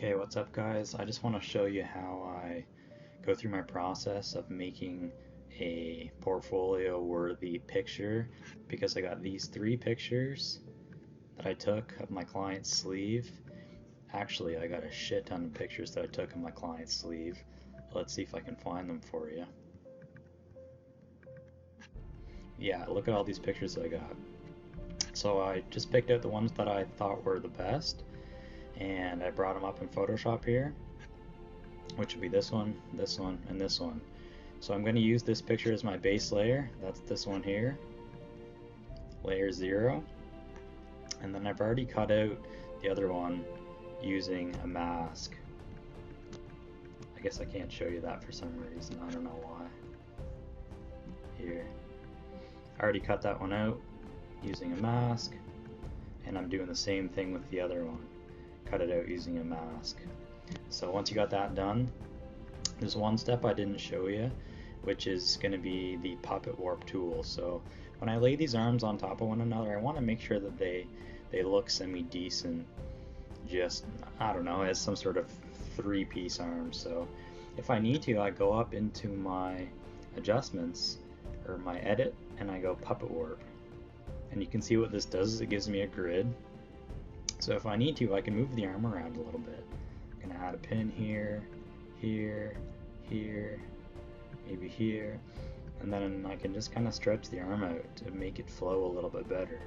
Okay, what's up guys? I just want to show you how I go through my process of making a portfolio worthy picture, because I got these three pictures that I took of my client's sleeve. Actually, I got a shit ton of pictures that I took of my client's sleeve. Let's see if I can find them for you. Yeah, look at all these pictures I got. So I just picked out the ones that I thought were the best, and I brought them up in Photoshop here, which would be this one, and this one. So I'm going to use this picture as my base layer. That's this one here, layer 0. And then I've already cut out the other one using a mask. I guess I can't show you that for some reason, I don't know why. Here. I already cut that one out using a mask, and I'm doing the same thing with the other one. Cut it out using a mask. So once you got that done, there's one step I didn't show you, which is going to be the puppet warp tool. So when I lay these arms on top of one another, I want to make sure that they look semi-decent, just, I don't know, as some sort of three-piece arm. So if I need to, I go up into my adjustments, or my edit, and I go puppet warp. And you can see what this does is it gives me a grid. So if I need to, I can move the arm around a little bit. I'm going to add a pin here, here, here, maybe here, and then I can just kind of stretch the arm out to make it flow a little bit better.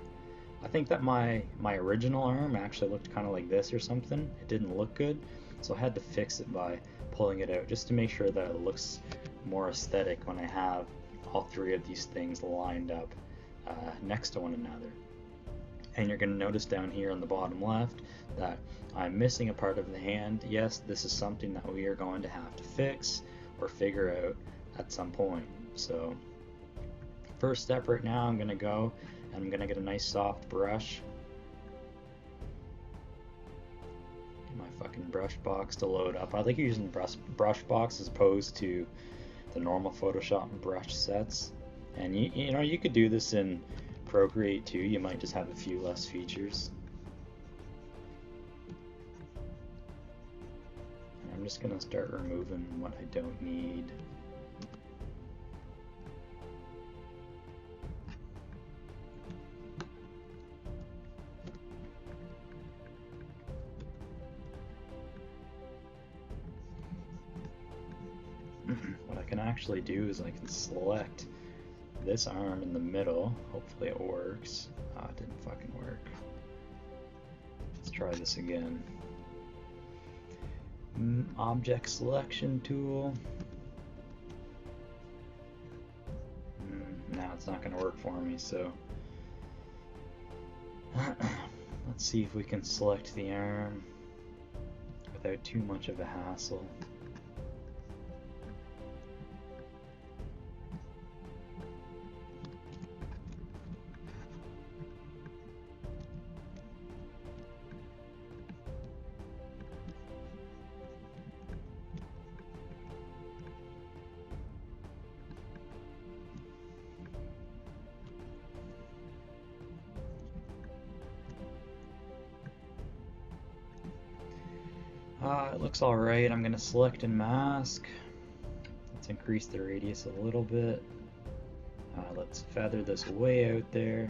I think that my original arm actually looked kind of like this or something. It didn't look good, so I had to fix it by pulling it out just to make sure that it looks more aesthetic when I have all three of these things lined up next to one another. And you're going to notice down here on the bottom left that I'm missing a part of the hand. Yes, this is something that we are going to have to fix or figure out at some point. So first step right now, I'm going to go and I'm going to get a nice soft brush. Get my fucking brush box to load up. I like using brush box as opposed to the normal Photoshop brush sets. And you know, you could do this in Procreate too. You might just have a few less features. And I'm just gonna start removing what I don't need. What I can actually do is I can select this arm in the middle. Hopefully it works. It didn't fucking work. Let's try this again. Object selection tool. Now it's not going to work for me, so let's see if we can select the arm without too much of a hassle. It looks alright. I'm going to select and mask. Let's increase the radius a little bit. Let's feather this way out there.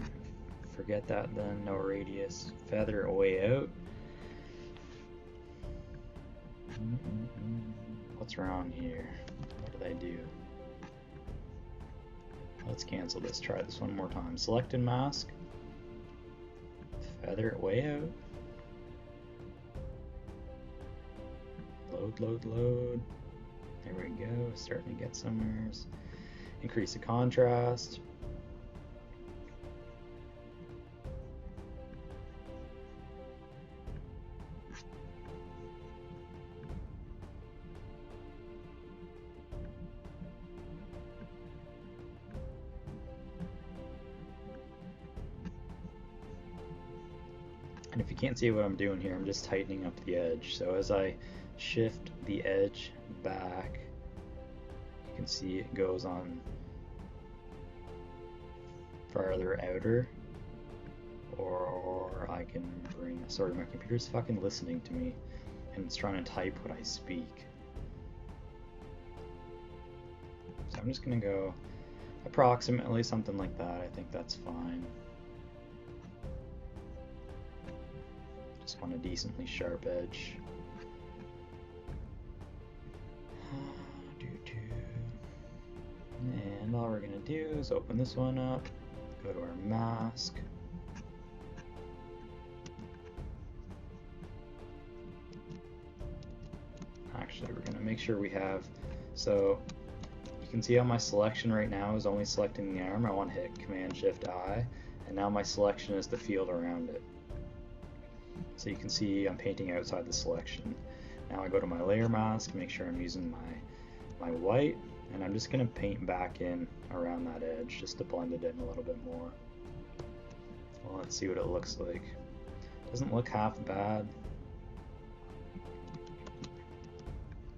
Forget that then, no radius. Feather it way out. What's wrong here? What did I do? Let's cancel this. Try this one more time. Select and mask. Feather it way out. Load. There we go, starting to get somewhere. Increase the contrast. And if you can't see what I'm doing here, I'm just tightening up the edge. So as I shift the edge back, you can see it goes on farther outer, or I can bring, sorry, my computer's fucking listening to me. and it's trying to type what I speak. So I'm just going to go approximately something like that. I think that's fine. Just want a decently sharp edge. And all we're going to do is open this one up, go to our mask. Actually, we're going to make sure we have, so you can see how my selection right now is only selecting the arm. I want to hit Command-Shift-I, and now my selection is the field around it. So you can see I'm painting outside the selection. Now I go to my layer mask, make sure I'm using my white, and I'm just going to paint back in around that edge just to blend it in a little bit more. Well, let's see what it looks like. Doesn't look half bad.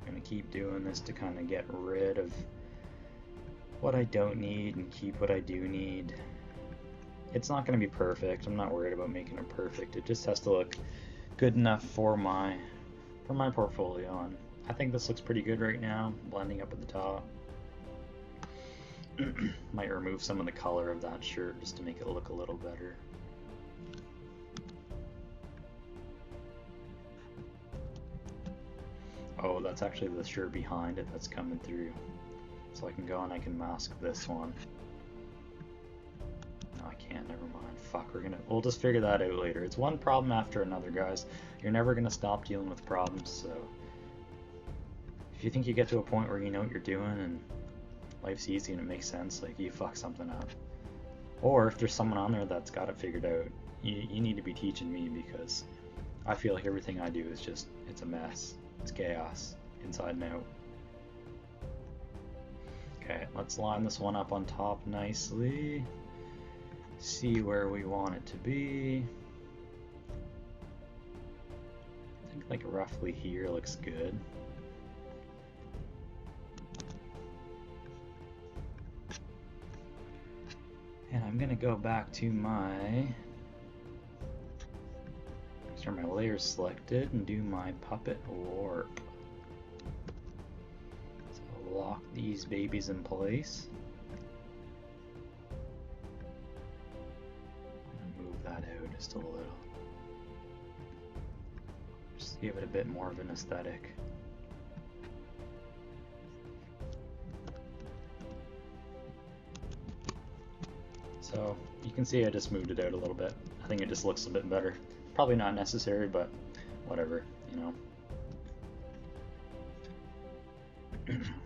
I'm going to keep doing this to kind of get rid of what I don't need and keep what I do need. It's not going to be perfect. I'm not worried about making it perfect. It just has to look good enough for my portfolio, and I think this looks pretty good right now, blending up at the top. Might remove some of the color of that shirt just to make it look a little better. Oh, that's actually the shirt behind it that's coming through. So I can go and I can mask this one. No, I can't, never mind. Fuck, we'll just figure that out later. It's one problem after another, guys. You're never gonna stop dealing with problems, so if you think you get to a point where you know what you're doing and life's easy and it makes sense, like, you fuck something up. Or if there's someone on there that's got it figured out, you need to be teaching me, because I feel like everything I do is just, it's a mess. It's chaos, inside and out. Okay, let's line this one up on top nicely. See where we want it to be. I think like roughly here looks good. And I'm gonna go back to make sure my layer's selected and do my puppet warp. So lock these babies in place. Move that out just a little. Just give it a bit more of an aesthetic. So you can see I just moved it out a little bit. I think it just looks a bit better. Probably not necessary, but whatever, you know.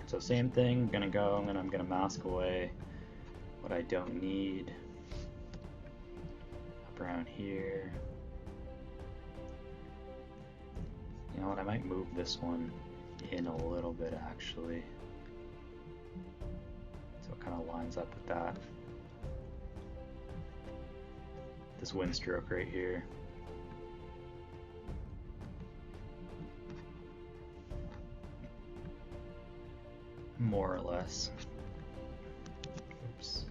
So same thing, I'm gonna go and I'm gonna mask away what I don't need. Up around here. You know what, I might move this one in a little bit actually. So it kind of lines up with that. This wind stroke right here. More or less. Oops.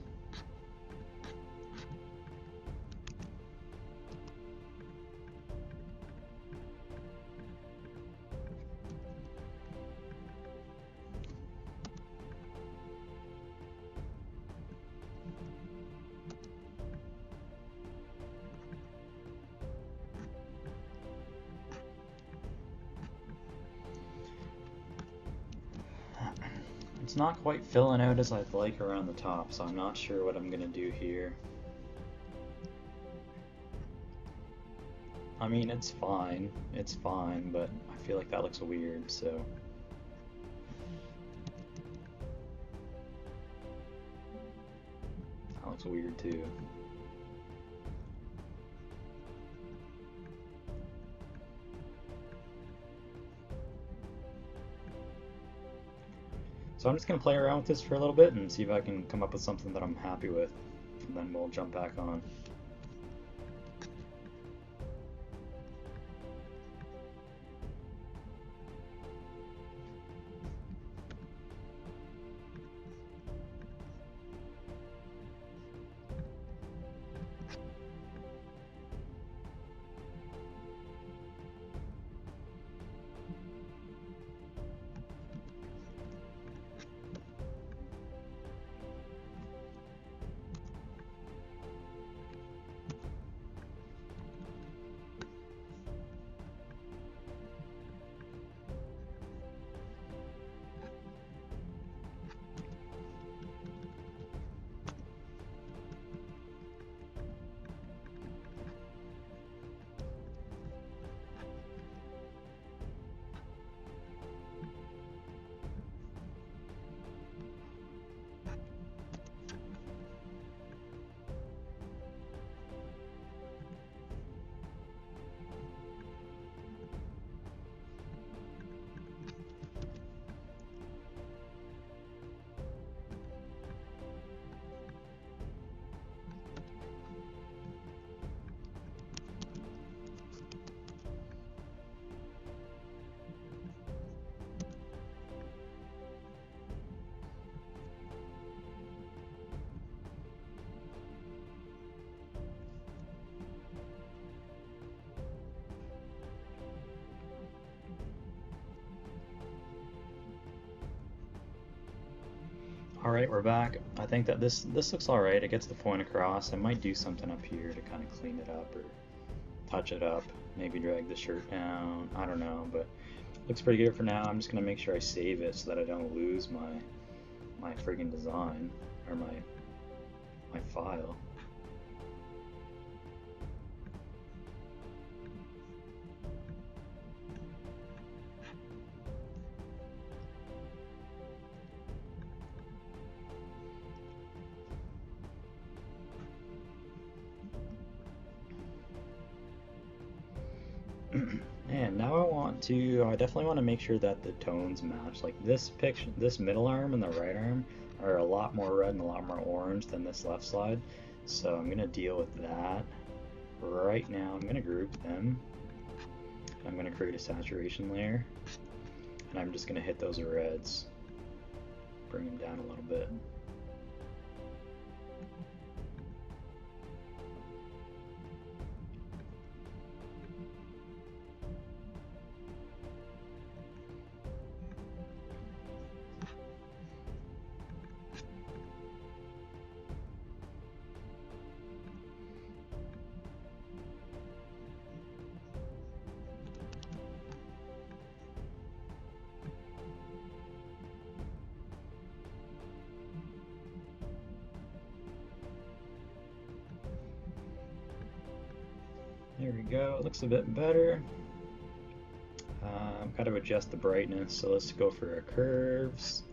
It's not quite filling out as I'd like around the top, so I'm not sure what I'm gonna do here. I mean, it's fine, but I feel like that looks weird, so. That looks weird too. So I'm just going to play around with this for a little bit and see if I can come up with something that I'm happy with, and then we'll jump back on. Alright, we're back. I think that this looks alright. It gets the point across. I might do something up here to kind of clean it up or touch it up. Maybe drag the shirt down. I don't know, but looks pretty good for now. I'm just gonna make sure I save it so that I don't lose my friggin' design or my file. And now I definitely want to make sure that the tones match. Like this picture, this middle arm and the right arm are a lot more red and a lot more orange than this left side. So I'm gonna deal with that. Right now I'm gonna group them. I'm gonna create a saturation layer. And I'm just gonna hit those reds. Bring them down a little bit. There we go, it looks a bit better. I've got to adjust the brightness, so let's go for our curves.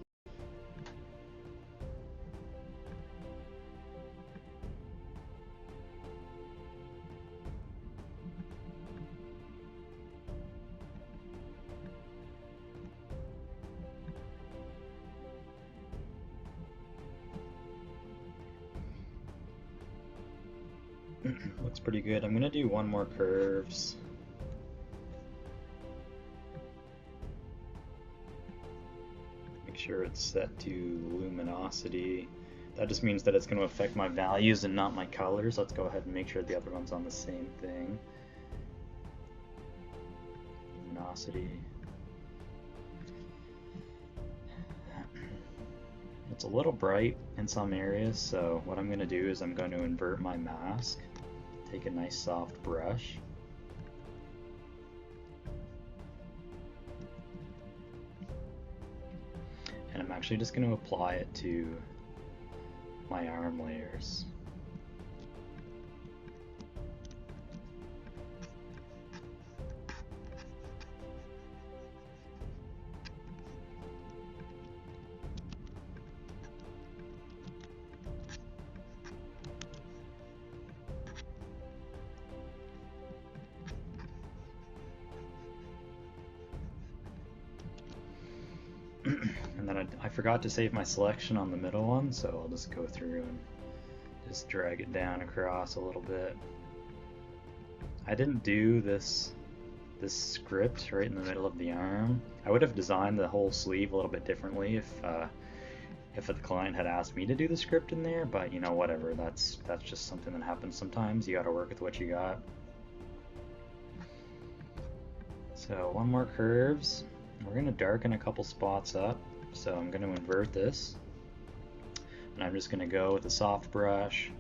Looks pretty good. I'm gonna do one more curves. Make sure it's set to luminosity. That just means that it's going to affect my values and not my colors. Let's go ahead and make sure the other one's on the same thing. Luminosity. It's a little bright in some areas, so what I'm going to do is I'm going to invert my mask. Take a nice soft brush. And I'm actually just going to apply it to my arm layers. And then I forgot to save my selection on the middle one, so I'll just go through and just drag it down across a little bit. I didn't do this script right in the middle of the arm. I would have designed the whole sleeve a little bit differently if the client had asked me to do the script in there, but you know, whatever, that's just something that happens sometimes. You gotta work with what you got. So one more curves. We're going to darken a couple spots up, so I'm going to invert this, and I'm just going to go with a soft brush,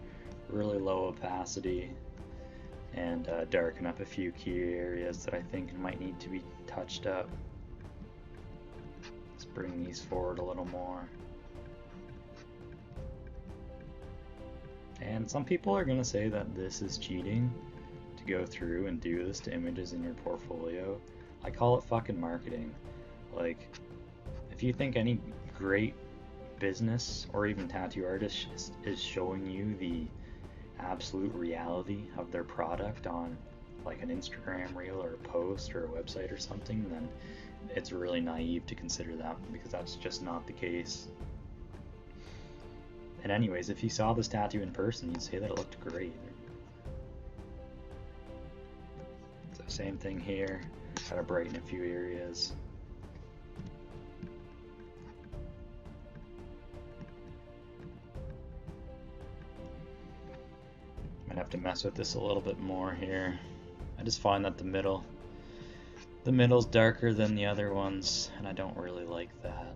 really low opacity, and darken up a few key areas that I think might need to be touched up. Let's bring these forward a little more. And some people are going to say that this is cheating to go through and do this to images in your portfolio. I call it fucking marketing. Like, if you think any great business or even tattoo artist is showing you the absolute reality of their product on like an Instagram reel or a post or a website or something, then it's really naive to consider that, because that's just not the case. And anyways, if you saw this tattoo in person, you'd say that it looked great. So same thing here. Gotta brighten a few areas. Might have to mess with this a little bit more here. I just find that the middle's darker than the other ones, and I don't really like that.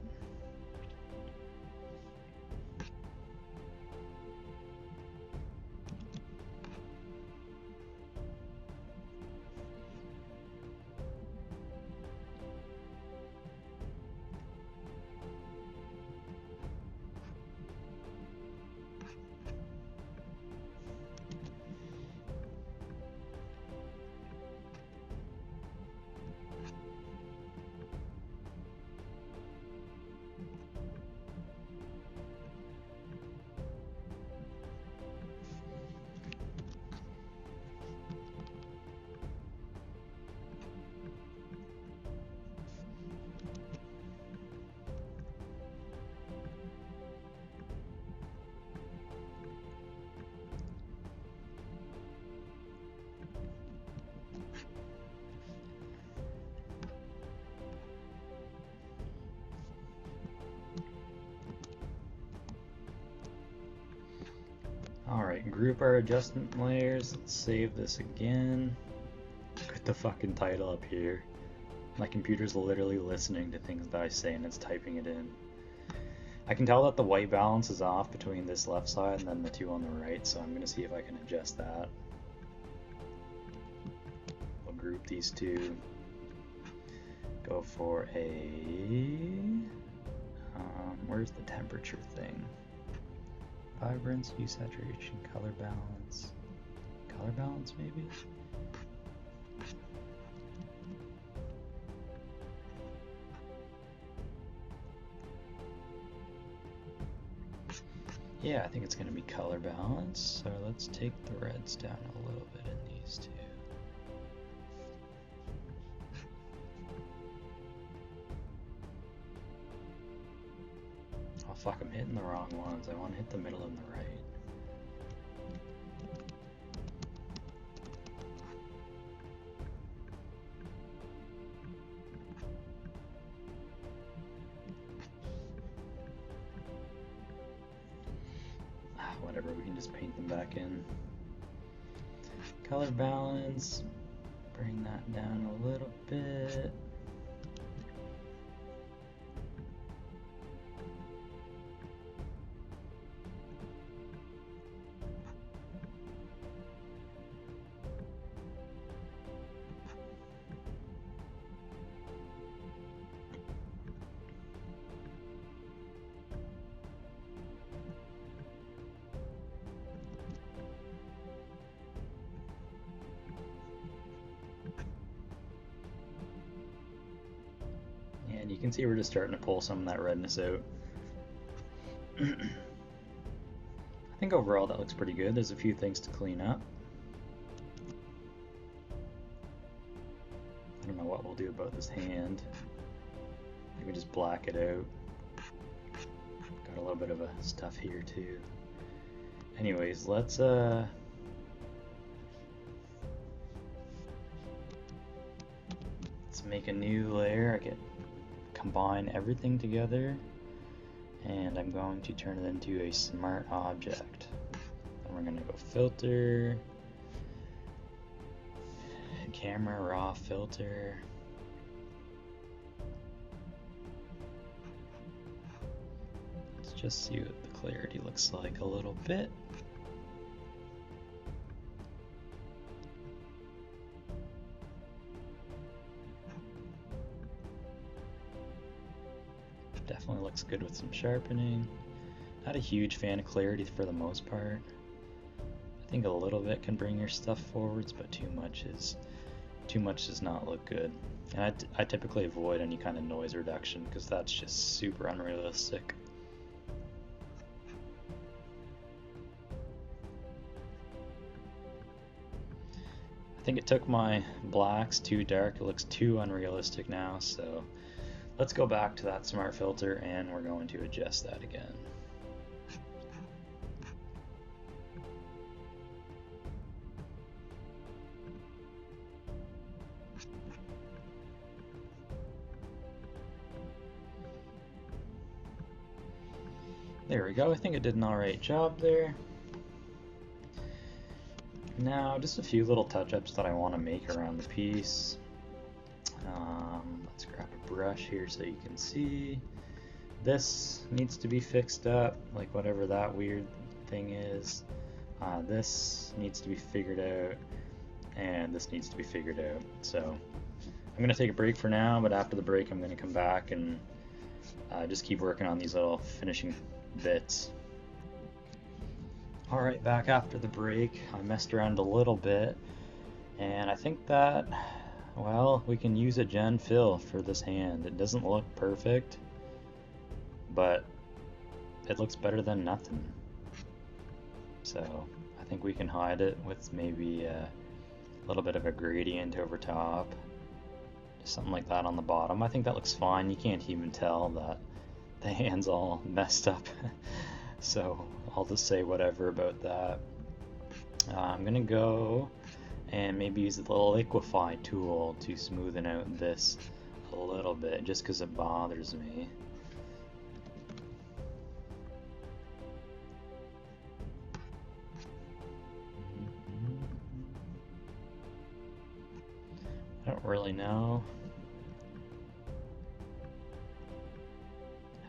group our adjustment layers. Let's save this again. Put the fucking title up here. My computer's literally listening to things that I say and it's typing it in. I can tell that the white balance is off between this left side and then the two on the right, so I'm going to see if I can adjust that. We'll group these two. Go for a... where's the temperature thing? Vibrance, hue, saturation, color balance. Color balance, maybe? Yeah, I think it's going to be color balance. So let's take the reds down a little bit in these two. Oh fuck, I'm hitting the wrong ones. I want to hit the middle and the right. Whatever, we can just paint them back in. Color balance, bring that down a little bit. And you can see we're just starting to pull some of that redness out. I think overall that looks pretty good. There's a few things to clean up. I don't know what we'll do about this hand. Maybe just black it out. Got a little bit of a stuff here too. Anyways, let's make a new layer. I get combine everything together, and I'm going to turn it into a smart object. And we're going to go filter, camera raw filter. Let's just see what the clarity looks like a little bit. Definitely looks good with some sharpening. Not a huge fan of clarity for the most part. I think a little bit can bring your stuff forwards, but too much does not look good. And I typically avoid any kind of noise reduction because that's just super unrealistic. I think it took my blacks too dark. It looks too unrealistic now, so let's go back to that smart filter and we're going to adjust that again. There we go. I think it did an alright job there. Now, just a few little touch-ups that I want to make around the piece. Let's grab a brush here so you can see. This needs to be fixed up, like whatever that weird thing is. This needs to be figured out, and this needs to be figured out. So I'm going to take a break for now, but after the break I'm going to come back and just keep working on these little finishing bits. Alright, back after the break. I messed around a little bit, and I think that, well, we can use a gen fill for this hand. It doesn't look perfect, but it looks better than nothing. So I think we can hide it with maybe a little bit of a gradient over top, just something like that on the bottom. I think that looks fine. You can't even tell that the hand's all messed up. So I'll just say whatever about that. I'm gonna go and maybe use the little liquefy tool to smoothen out this a little bit, just because it bothers me. really know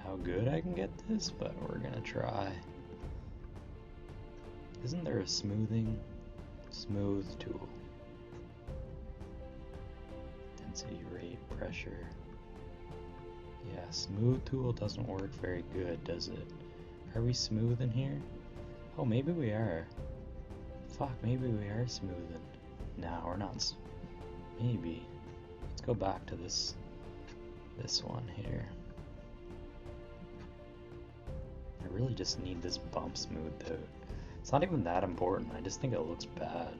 how good I can get this, but we're gonna try. Isn't there a smooth tool? Density, rate, pressure. Yeah, smooth tool doesn't work very good, does it? Are we smooth in here? Oh, maybe we are. Fuck, maybe we are smoothing. No, we're not. Maybe. Let's go back to this one here. I really just need this bump smoothed out. It's not even that important, I just think it looks bad.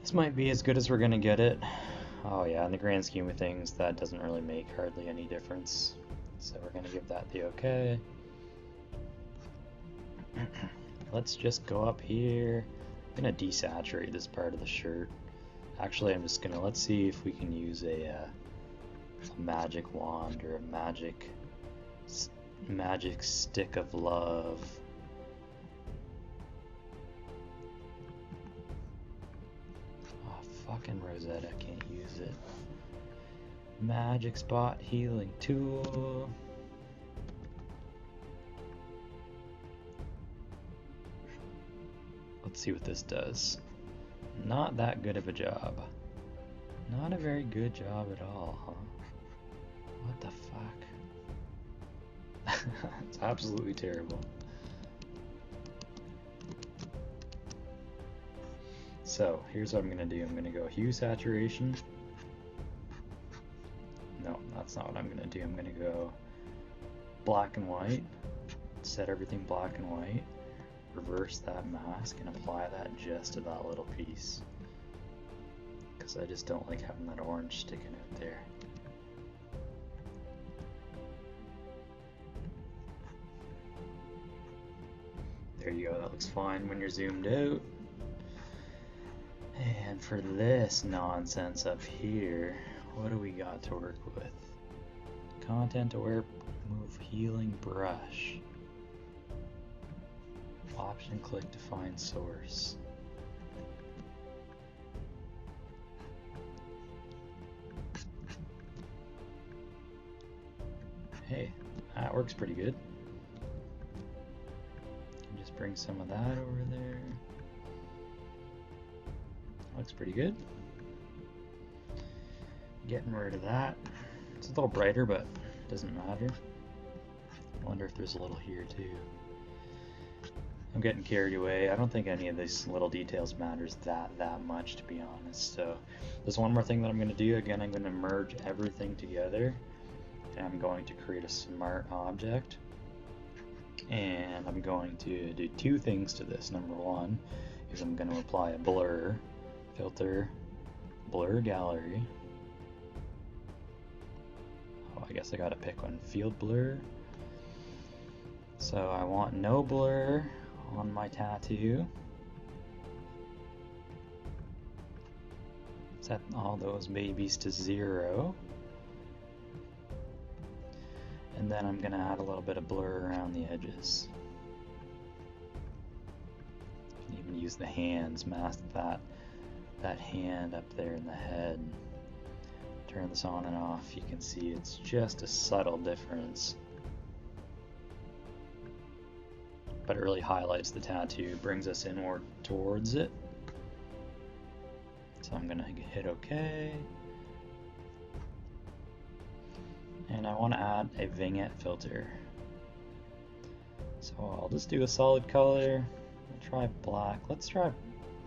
This might be as good as we're gonna get it. Oh yeah, in the grand scheme of things, that doesn't really make hardly any difference. So we're gonna give that the okay. Let's just go up here. I'm gonna desaturate this part of the shirt. Actually, I'm just gonna, let's see if we can use a magic wand or a magic stick of love. Fucking Rosetta, can't use it. Magic spot healing tool. Let's see what this does. Not that good of a job. Not a very good job at all, huh? What the fuck? It's absolutely terrible. So, here's what I'm gonna do. I'm gonna go hue saturation. No, that's not what I'm gonna do. I'm gonna go black and white, set everything black and white, reverse that mask, and apply that just to that little piece. Because I just don't like having that orange sticking out there. There you go, that looks fine when you're zoomed out. And for this nonsense up here, what do we got to work with? Content aware move healing brush. Option click to find source. Hey, that works pretty good. Can just bring some of that over there. Looks pretty good. Getting rid of that. It's a little brighter, but it doesn't matter. I wonder if there's a little here too. I'm getting carried away. I don't think any of these little details matters that much, to be honest. So there's one more thing that I'm going to do. Again, I'm going to merge everything together, and I'm going to create a smart object. And I'm going to do two things to this. Number one is I'm going to apply a blur filter, blur gallery. Oh, I guess I gotta pick one. Field blur. So I want no blur on my tattoo. Set all those babies to 0. And then I'm gonna add a little bit of blur around the edges. You can even use the hands, mask that hand up there in the head. Turn this on and off. You can see it's just a subtle difference, but it really highlights the tattoo, brings us inward towards it. So I'm gonna hit OK, and I want to add a vignette filter. So I'll just do a solid color. We'll try black. Let's try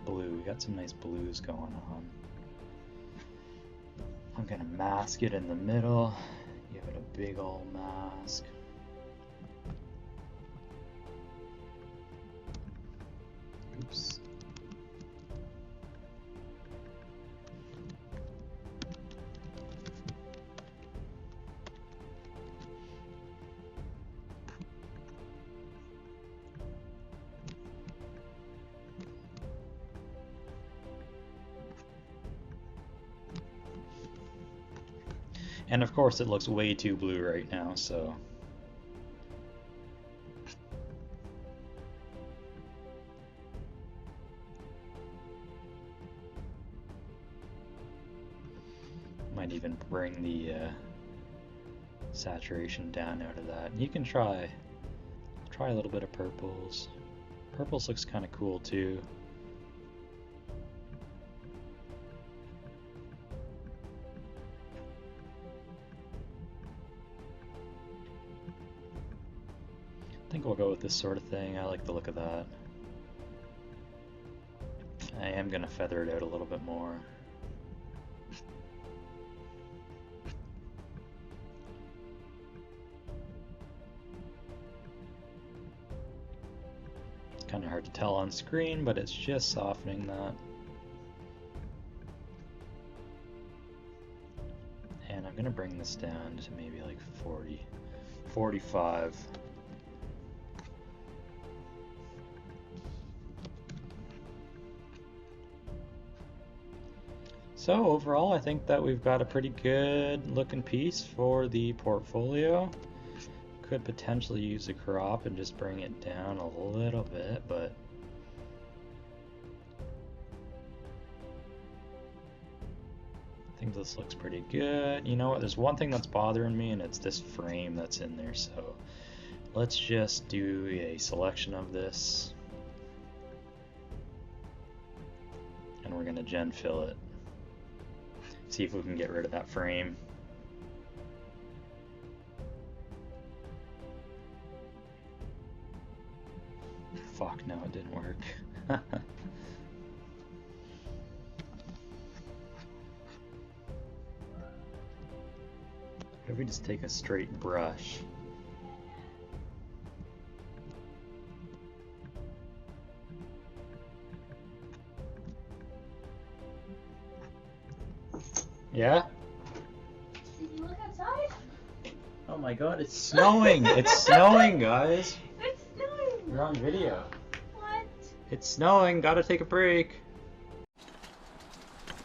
blue. We got some nice blues going on. I'm gonna mask it in the middle. Give it a big old mask. Oops. And of course it looks way too blue right now, so might even bring the saturation down out of that. You can try a little bit of purples. Purples looks kind of cool too. I think we'll go with this sort of thing. I like the look of that. I am going to feather it out a little bit more. It's kind of hard to tell on screen, but it's just softening that. And I'm going to bring this down to maybe like 40, 45. So overall, I think that we've got a pretty good looking piece for the portfolio. Could potentially use a crop and just bring it down a little bit, but I think this looks pretty good. You know what, there's one thing that's bothering me, and it's this frame that's in there, so let's just do a selection of this. And we're gonna gen fill it. See if we can get rid of that frame. Fuck, no, it didn't work. What if we just take a straight brush? Yeah? Did you look outside? Oh my god, it's snowing! It's snowing, guys! It's snowing! You're on video. What? It's snowing, gotta take a break.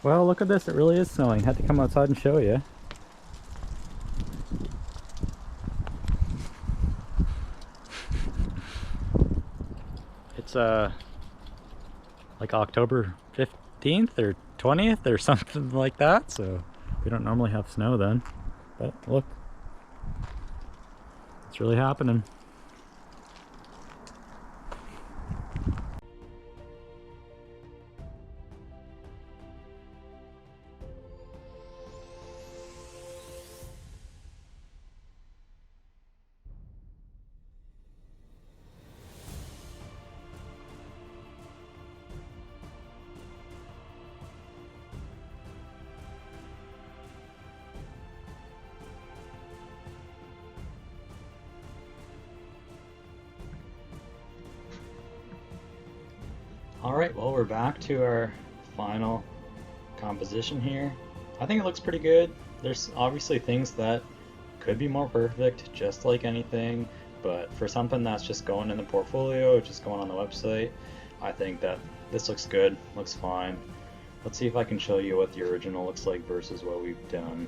Well, look at this, it really is snowing. Had to come outside and show you. It's like October 15th or 20th or something like that, so we don't normally have snow then. But look, it's really happening. Alright, well, we're back to our final composition here. I think it looks pretty good. There's obviously things that could be more perfect, just like anything, but for something that's just going in the portfolio, just going on the website, I think that this looks good, looks fine. Let's see if I can show you what the original looks like versus what we've done.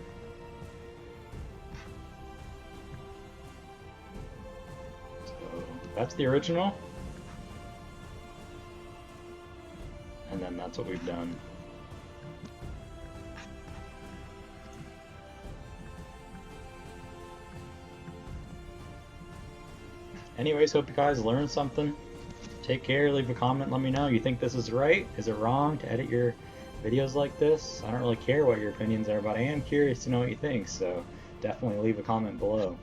So that's the original. And then that's what we've done. Anyways, hope you guys learned something. Take care, leave a comment, let me know. You think this is right? Is it wrong to edit your videos like this? I don't really care what your opinions are, but I am curious to know what you think, so definitely leave a comment below.